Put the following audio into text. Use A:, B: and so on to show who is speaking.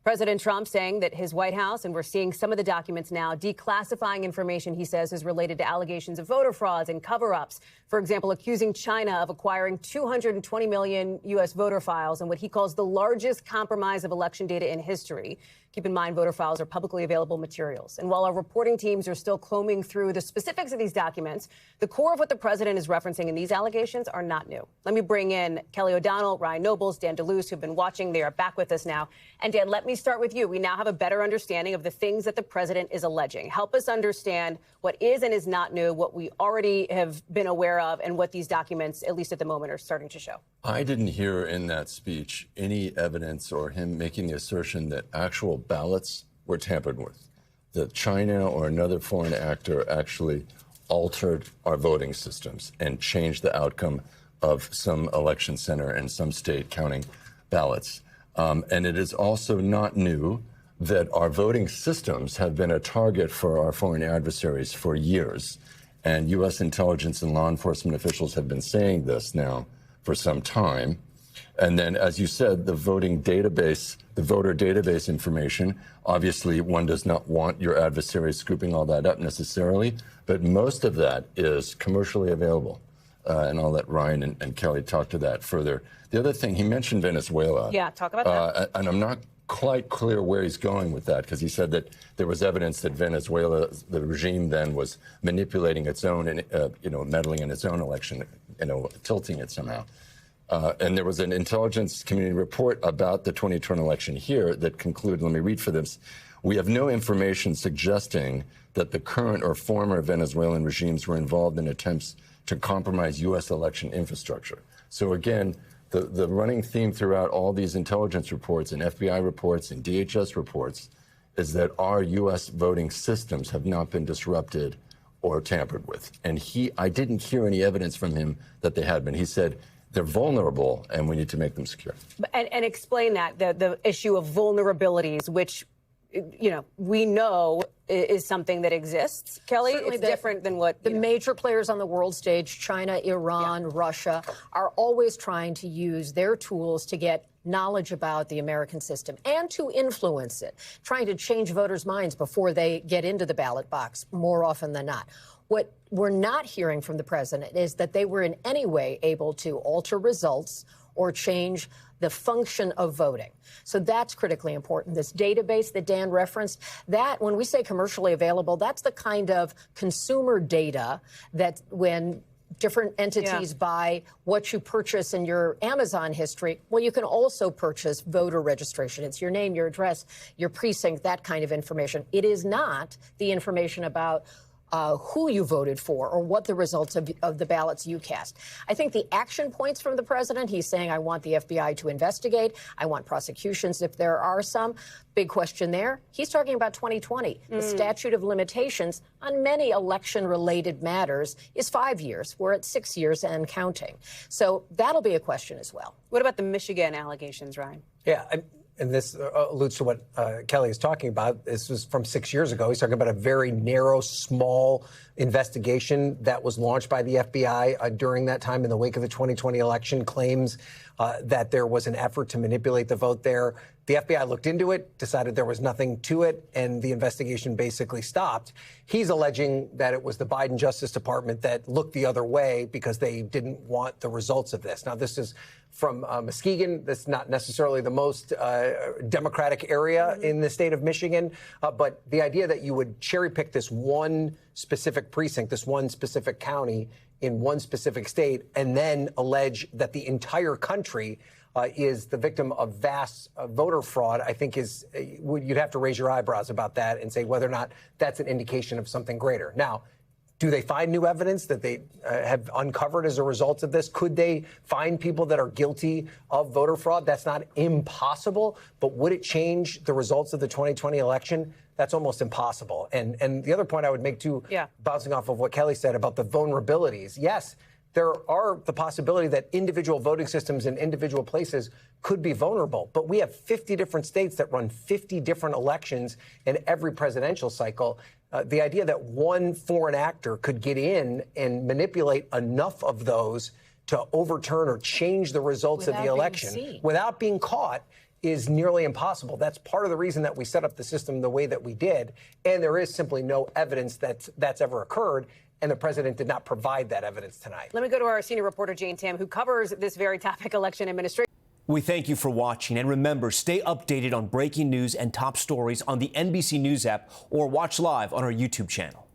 A: President Trump saying that his White House, and we're seeing some of the documents now, declassifying information he says is related to allegations of voter frauds and cover-ups. For example, accusing China of acquiring 220 million U.S. voter files in what he calls the largest compromise of election data in history. Keep in mind, voter files are publicly available materials. And while our reporting teams are still combing through the specifics of these documents, the core of what the president is referencing in these allegations are not new. Let me bring in Kelly O'Donnell, Ryan Nobles, Dan De Luce, who've been watching. They are back with us now. And Dan, let me start with you. We now have a better understanding of the things that the president is alleging. Help us understand what is and is not new, what we already have been aware of, and what these documents, at least at the moment, are starting to show.
B: I didn't hear in that speech any evidence or him making the assertion that actual ballots were tampered with, that China or another foreign actor actually altered our voting systems and changed the outcome of some election center and some state counting ballots. And it is also not new that our voting systems have been a target for our foreign adversaries for years. And U.S. intelligence and law enforcement officials have been saying this now for some time. And then, as you said, the voting database, the voter database information, obviously one does not want your adversary scooping all that up necessarily, but most of that is commercially available. And I'll let Ryan and Kelly talk to that further. The other thing, he mentioned Venezuela.
A: Yeah, talk about that.
B: And I'm not quite clear where he's going with that, because he said that there was evidence that Venezuela, the regime then, was manipulating its own, meddling in its own election, tilting it somehow. And there was an intelligence community report about the 2020 election here that concluded, let me read for this, we have no information suggesting that the current or former Venezuelan regimes were involved in attempts to compromise U.S. election infrastructure. So again, the running theme throughout all these intelligence reports and FBI reports and DHS reports is that our U.S. voting systems have not been disrupted or tampered with. And I didn't hear any evidence from him that they had been. He said they're vulnerable and we need to make them secure.
A: And explain that, the issue of vulnerabilities, which, we know is something that exists. Kelly, certainly it's different than what
C: the major players on the world stage, China, Iran, Russia, are always trying to use their tools to get knowledge about the American system and to influence it, trying to change voters' minds before they get into the ballot box more often than not. What we're not hearing from the president is that they were in any way able to alter results or change the function of voting. So that's critically important. This database that Dan referenced, that when we say commercially available, that's the kind of consumer data that when different entities buy what you purchase in your Amazon history, well, you can also purchase voter registration. It's your name, your address, your precinct, that kind of information. It is not the information about who you voted for or what the results of the ballots you cast. I think the action points from the president, he's saying, I want the FBI to investigate. I want prosecutions if there are some. Big question there. He's talking about 2020. The statute of limitations on many election-related matters is 5 years. We're at 6 years and counting. So that'll be a question as well.
A: What about the Michigan allegations, Ryan?
D: Yeah. And this alludes to what Kelly is talking about. This was from 6 years ago. He's talking about a very narrow, small investigation that was launched by the FBI during that time in the wake of the 2020 election, claims that there was an effort to manipulate the vote there. The FBI looked into it, decided there was nothing to it, and the investigation basically stopped. He's alleging that it was the Biden Justice Department that looked the other way because they didn't want the results of this. Now, this is from Muskegon. That's not necessarily the most democratic area in the state of Michigan. But the idea that you would cherry pick this one specific precinct, this one specific county in one specific state, and then allege that the entire country is the victim of vast voter fraud, I think you'd have to raise your eyebrows about that and say whether or not that's an indication of something greater. Now, do they find new evidence that they have uncovered as a result of this? Could they find people that are guilty of voter fraud? That's not impossible, but would it change the results of the 2020 election? That's almost impossible. And the other point I would make, too, bouncing off of what Kelly said about the vulnerabilities, yes, there are the possibility that individual voting systems in individual places could be vulnerable. But we have 50 different states that run 50 different elections in every presidential cycle. The idea that one foreign actor could get in and manipulate enough of those to overturn or change the results of the election without being caught is nearly impossible. That's part of the reason that we set up the system the way that we did. And there is simply no evidence that that's ever occurred. And the president did not provide that evidence tonight.
A: Let me go to our senior reporter, Jane Tam, who covers this very topic, election administration.
E: We thank you for watching. And remember, stay updated on breaking news and top stories on the NBC News app or watch live on our YouTube channel.